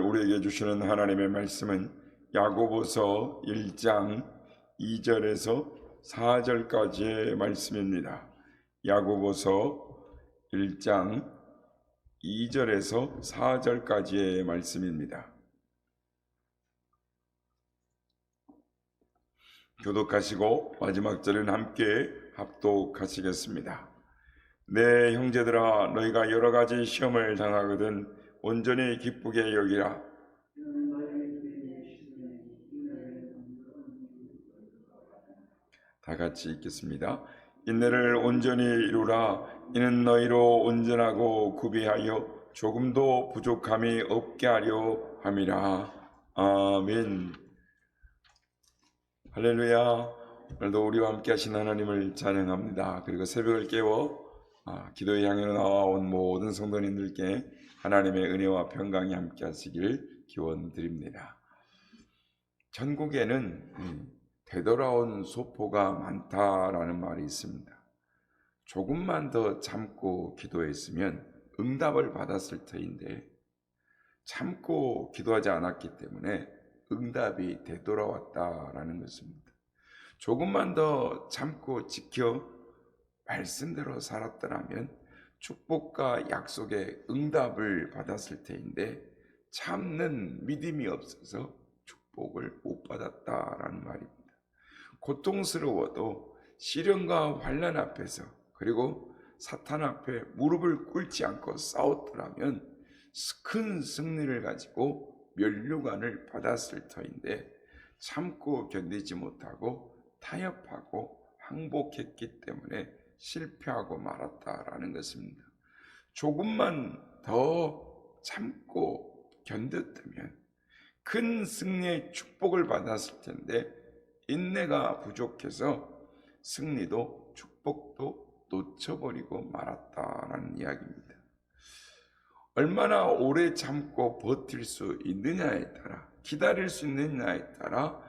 우리에게 주시는 하나님의 말씀은 야고보서 1장 2절에서 4절까지의 말씀입니다. 야고보서 1장 2절에서 4절까지의 말씀입니다. 교독하시고 마지막 절은 함께 합독하시겠습니다. 내 형제들아, 너희가 여러 가지 시험을 당하거든 온전히 기쁘게 여기라. 다 같이 읽겠습니다. 인내를 온전히 이루라. 이는 너희로 온전하고 구비하여 조금도 부족함이 없게 하려 함이라. 아멘. 할렐루야. 오늘도 우리와 함께 하신 하나님을 찬양합니다. 그리고 새벽을 깨워 기도의 향연으로 나와온 모든 성도님들께 하나님의 은혜와 평강이 함께 하시길 기원드립니다. 전국에는 되돌아온 소포가 많다라는 말이 있습니다. 조금만 더 참고 기도했으면 응답을 받았을 터인데 참고 기도하지 않았기 때문에 응답이 되돌아왔다라는 것입니다. 조금만 더 참고 지켜 말씀대로 살았더라면 축복과 약속의 응답을 받았을 터인데 참는 믿음이 없어서 축복을 못 받았다라는 말입니다. 고통스러워도 시련과 환난 앞에서 그리고 사탄 앞에 무릎을 꿇지 않고 싸웠더라면 큰 승리를 가지고 면류관을 받았을 터인데 참고 견디지 못하고 타협하고 항복했기 때문에 실패하고 말았다라는 것입니다. 조금만 더 참고 견뎠다면 큰 승리의 축복을 받았을 텐데 인내가 부족해서 승리도 축복도 놓쳐버리고 말았다라는 이야기입니다. 얼마나 오래 참고 버틸 수 있느냐에 따라, 기다릴 수 있느냐에 따라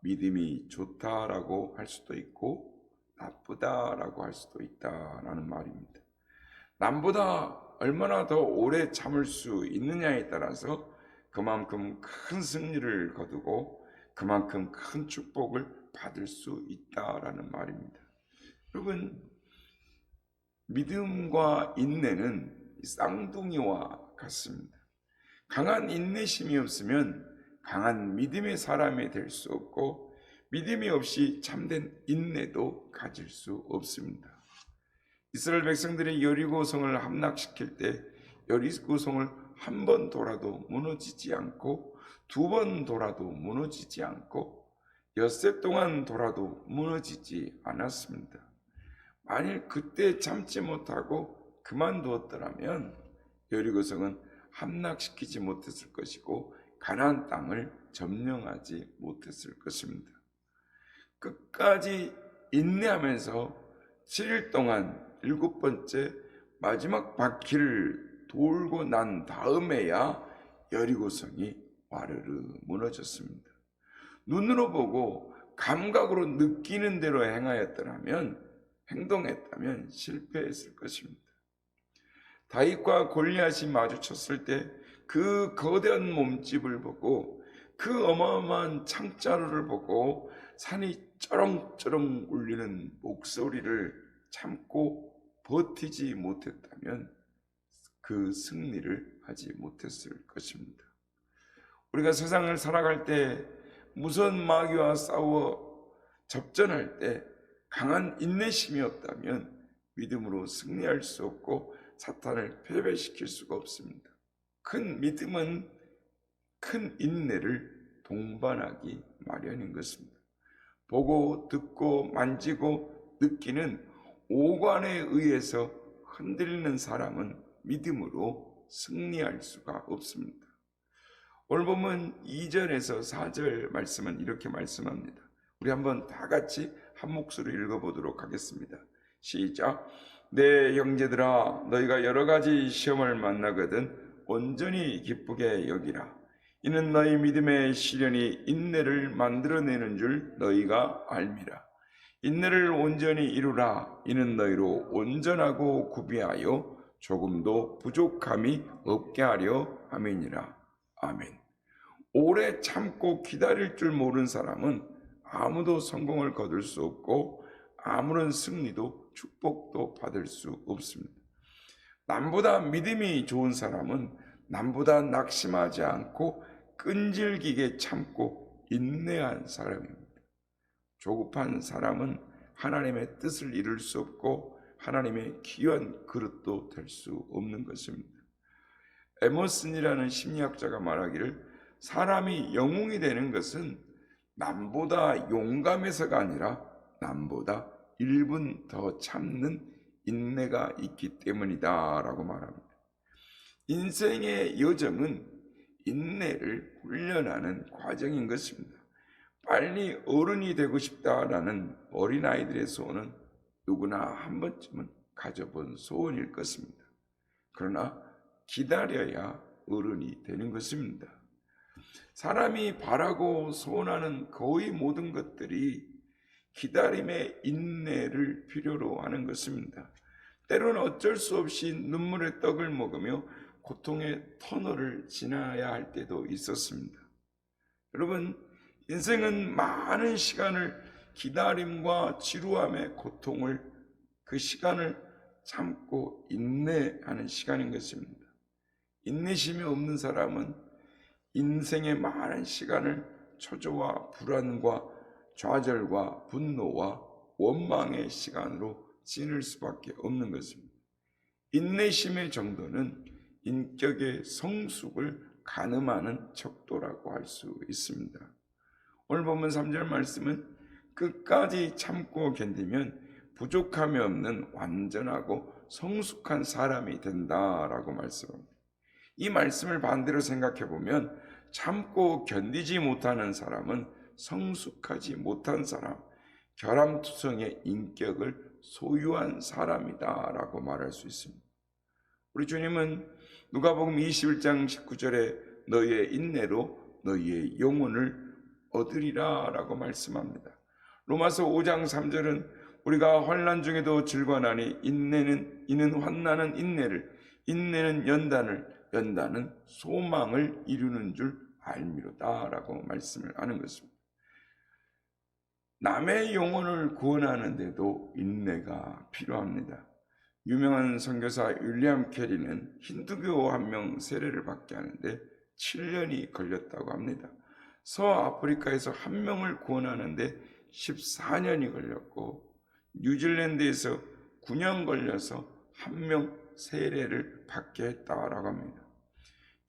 믿음이 좋다라고 할 수도 있고 나쁘다라고 할 수도 있다라는 말입니다. 남보다 얼마나 더 오래 참을 수 있느냐에 따라서 그만큼 큰 승리를 거두고 그만큼 큰 축복을 받을 수 있다라는 말입니다. 여러분, 믿음과 인내는 쌍둥이와 같습니다. 강한 인내심이 없으면 강한 믿음의 사람이 될 수 없고 믿음이 없이 참된 인내도 가질 수 없습니다. 이스라엘 백성들이 여리고성을 함락시킬 때 여리고성을 한 번 돌아도 무너지지 않고 두 번 돌아도 무너지지 않고 엿새 동안 돌아도 무너지지 않았습니다. 만일 그때 참지 못하고 그만두었더라면 여리고성은 함락시키지 못했을 것이고 가나안 땅을 점령하지 못했을 것입니다. 끝까지 인내하면서 7일 동안 7번째 마지막 바퀴를 돌고 난 다음에야 여리고성이 와르르 무너졌습니다. 눈으로 보고 감각으로 느끼는 대로 행동했다면 실패했을 것입니다. 다윗과 골리앗이 마주쳤을 때 그 거대한 몸집을 보고 그 어마어마한 창자루를 보고 산이 쩌렁쩌렁 울리는 목소리를 참고 버티지 못했다면 그 승리를 하지 못했을 것입니다. 우리가 세상을 살아갈 때 무서운 마귀와 싸워 접전할 때 강한 인내심이 없다면 믿음으로 승리할 수 없고 사탄을 패배시킬 수가 없습니다. 큰 믿음은 큰 인내를 동반하기 마련인 것입니다. 보고 듣고 만지고 느끼는 오관에 의해서 흔들리는 사람은 믿음으로 승리할 수가 없습니다. 오늘 보면 2절에서 4절 말씀은 이렇게 말씀합니다. 우리 한번 다 같이 한 목소리로 읽어보도록 하겠습니다. 시작. 내 형제들아, 너희가 여러 가지 시험을 만나거든 온전히 기쁘게 여기라. 이는 너희 믿음의 시련이 인내를 만들어내는 줄 너희가 알미라. 인내를 온전히 이루라. 이는 너희로 온전하고 구비하여 조금도 부족함이 없게 하려 함이니라. 아멘. 오래 참고 기다릴 줄 모르는 사람은 아무도 성공을 거둘 수 없고 아무런 승리도 축복도 받을 수 없습니다. 남보다 믿음이 좋은 사람은 남보다 낙심하지 않고 끈질기게 참고 인내한 사람입니다. 조급한 사람은 하나님의 뜻을 이룰 수 없고 하나님의 귀한 그릇도 될 수 없는 것입니다. 에머슨이라는 심리학자가 말하기를 사람이 영웅이 되는 것은 남보다 용감해서가 아니라 남보다 1분 더 참는 인내가 있기 때문이다 라고 말합니다. 인생의 여정은 인내를 훈련하는 과정인 것입니다. 빨리 어른이 되고 싶다라는 어린아이들의 소원은 누구나 한 번쯤은 가져본 소원일 것입니다. 그러나 기다려야 어른이 되는 것입니다. 사람이 바라고 소원하는 거의 모든 것들이 기다림의 인내를 필요로 하는 것입니다. 때로는 어쩔 수 없이 눈물의 떡을 먹으며 고통의 터널을 지나야 할 때도 있었습니다. 여러분, 인생은 많은 시간을 기다림과 지루함의 고통을 그 시간을 참고 인내하는 시간인 것입니다. 인내심이 없는 사람은 인생의 많은 시간을 초조와 불안과 좌절과 분노와 원망의 시간으로 지낼 수밖에 없는 것입니다. 인내심의 정도는 인격의 성숙을 가늠하는 척도라고 할 수 있습니다. 오늘 본문 3절 말씀은 끝까지 참고 견디면 부족함이 없는 완전하고 성숙한 사람이 된다라고 말씀합니다. 이 말씀을 반대로 생각해 보면 참고 견디지 못하는 사람은 성숙하지 못한 사람, 결함투성의 인격을 소유한 사람이다라고 말할 수 있습니다. 우리 주님은 누가복음 21장 19절에 너희의 인내로 너희의 영혼을 얻으리라 라고 말씀합니다. 로마서 5장 3절은 우리가 환난 중에도 즐거워하니 이는 환난은 인내를, 인내는 연단은 소망을 이루는 줄 알미로다 라고 말씀을 하는 것입니다. 남의 영혼을 구원하는데도 인내가 필요합니다. 유명한 선교사 윌리엄 캐리는 힌두교 한 명 세례를 받게 하는데 7년이 걸렸다고 합니다. 서아프리카에서 한 명을 구원하는데 14년이 걸렸고 뉴질랜드에서 9년 걸려서 한 명 세례를 받게 했다라고 합니다.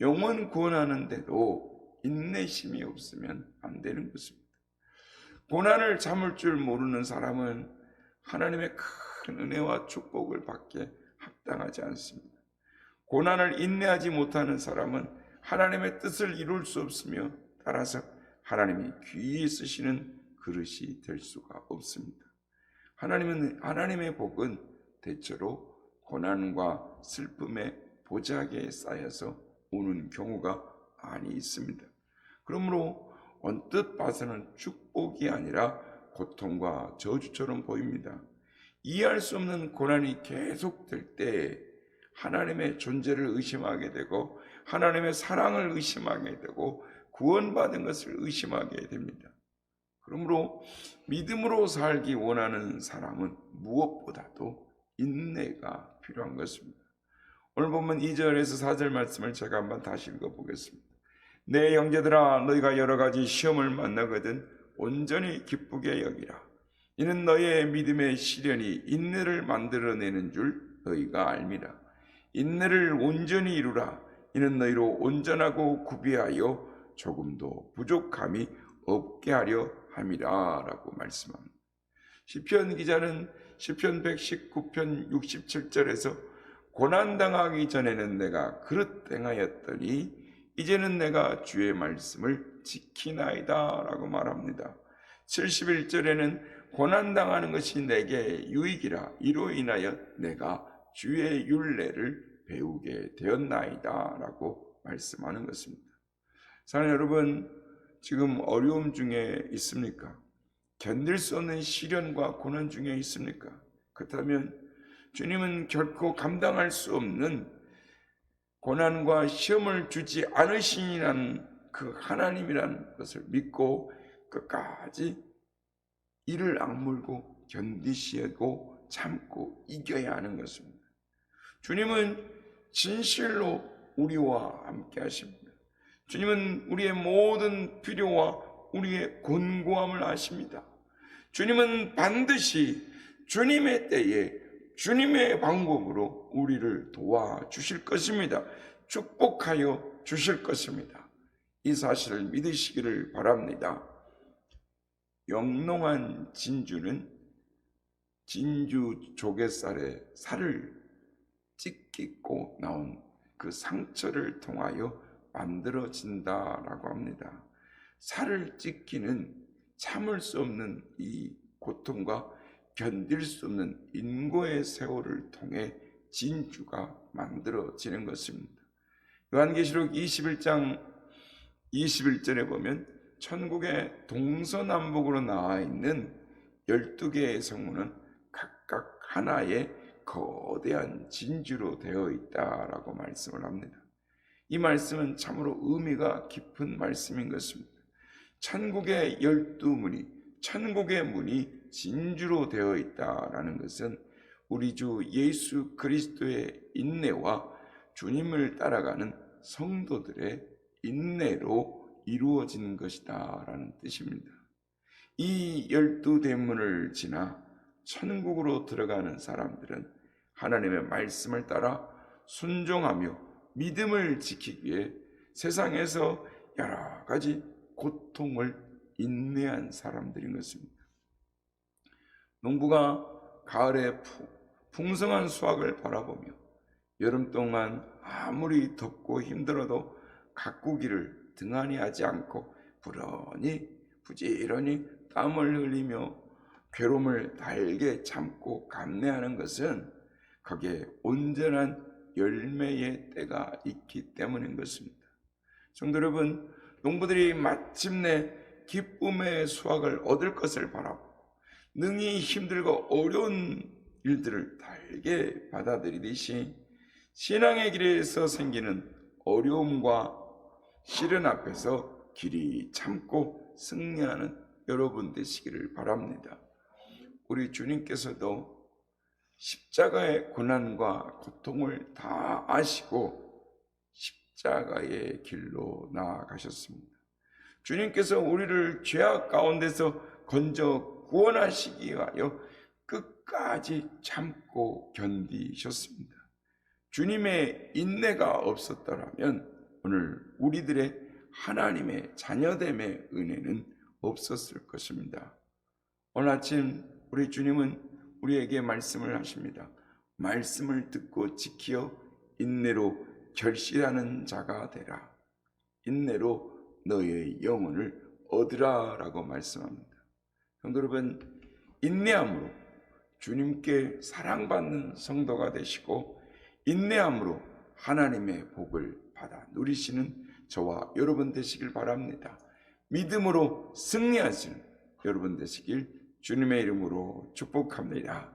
영혼 구원하는데도 인내심이 없으면 안 되는 것입니다. 고난을 참을 줄 모르는 사람은 하나님의 큰 은혜와 축복을 받기에 합당하지 않습니다. 고난을 인내하지 못하는 사람은 하나님의 뜻을 이룰 수 없으며 따라서 하나님이 귀히 쓰시는 그릇이 될 수가 없습니다. 하나님의 복은 대체로 고난과 슬픔의 보자기에 쌓여서 오는 경우가 많이 있습니다. 그러므로 언뜻 봐서는 축복이 아니라 고통과 저주처럼 보입니다. 이해할 수 없는 고난이 계속될 때 하나님의 존재를 의심하게 되고 하나님의 사랑을 의심하게 되고 구원받은 것을 의심하게 됩니다. 그러므로 믿음으로 살기 원하는 사람은 무엇보다도 인내가 필요한 것입니다. 오늘 보면 2절에서 4절 말씀을 제가 한번 다시 읽어보겠습니다. 내 형제들아 너희가 여러 가지 시험을 만나거든 온전히 기쁘게 여기라. 이는 너희의 믿음의 시련이 인내를 만들어내는 줄 너희가 알미라. 인내를 온전히 이루라. 이는 너희로 온전하고 구비하여 조금도 부족함이 없게 하려 함이라 라고 말씀합니다. 시편 기자는 시편 119편 67절에서 고난당하기 전에는 내가 그릇 행하였더니 이제는 내가 주의 말씀을 지키나이다 라고 말합니다. 71절에는 고난당하는 것이 내게 유익이라 이로 인하여 내가 주의 율례를 배우게 되었나이다 라고 말씀하는 것입니다. 사랑하는 여러분, 지금 어려움 중에 있습니까? 견딜 수 없는 시련과 고난 중에 있습니까? 그렇다면 주님은 결코 감당할 수 없는 고난과 시험을 주지 않으시니라는 그 하나님이라는 것을 믿고 끝까지 이를 악물고 견디시고 참고 이겨야 하는 것입니다. 주님은 진실로 우리와 함께 하십니다. 주님은 우리의 모든 필요와 우리의 곤고함을 아십니다. 주님은 반드시 주님의 때에 주님의 방법으로 우리를 도와주실 것입니다. 축복하여 주실 것입니다. 이 사실을 믿으시기를 바랍니다. 영롱한 진주는 진주 조갯살에 살을 찢기고 나온 그 상처를 통하여 만들어진다라고 합니다. 살을 찢기는 참을 수 없는 이 고통과 견딜 수 없는 인고의 세월을 통해 진주가 만들어지는 것입니다. 요한계시록 21장 21절에 보면 천국의 동서남북으로 나와 있는 12개의 성문은 각각 하나의 거대한 진주로 되어 있다라고 말씀을 합니다. 이 말씀은 참으로 의미가 깊은 말씀인 것입니다. 천국의 12문이, 천국의 문이 진주로 되어 있다라는 것은 우리 주 예수 그리스도의 인내와 주님을 따라가는 성도들의 인내로 이루어지는 것이다 라는 뜻입니다. 이 12대문을 지나 천국으로 들어가는 사람들은 하나님의 말씀을 따라 순종하며 믿음을 지키기 위해 세상에서 여러 가지 고통을 인내한 사람들인 것입니다. 농부가 가을에 풍성한 수확을 바라보며 여름 동안 아무리 덥고 힘들어도 가꾸기를 등한히 하지 않고 부지런히 땀을 흘리며 괴로움을 달게 참고 감내하는 것은 거기에 온전한 열매의 때가 있기 때문인 것입니다. 성도 여러분, 농부들이 마침내 기쁨의 수확을 얻을 것을 바라보고 능히 힘들고 어려운 일들을 달게 받아들이듯이 신앙의 길에서 생기는 어려움과 시련 앞에서 길이 참고 승리하는 여러분 되시기를 바랍니다. 우리 주님께서도 십자가의 고난과 고통을 다 아시고 십자가의 길로 나아가셨습니다. 주님께서 우리를 죄악 가운데서 건져 구원하시기 위하여 끝까지 참고 견디셨습니다. 주님의 인내가 없었더라면 오늘 우리들의 하나님의 자녀됨의 은혜는 없었을 것입니다. 오늘 아침 우리 주님은 우리에게 말씀을 하십니다. 말씀을 듣고 지키어 인내로 결실하는 자가 되라. 인내로 너의 영혼을 얻으라 라고 말씀합니다. 성도 여러분, 인내함으로 주님께 사랑받는 성도가 되시고 인내함으로 하나님의 복을 받아 누리시는 저와 여러분 되시길 바랍니다. 믿음으로 승리하시는 여러분 되시길 주님의 이름으로 축복합니다.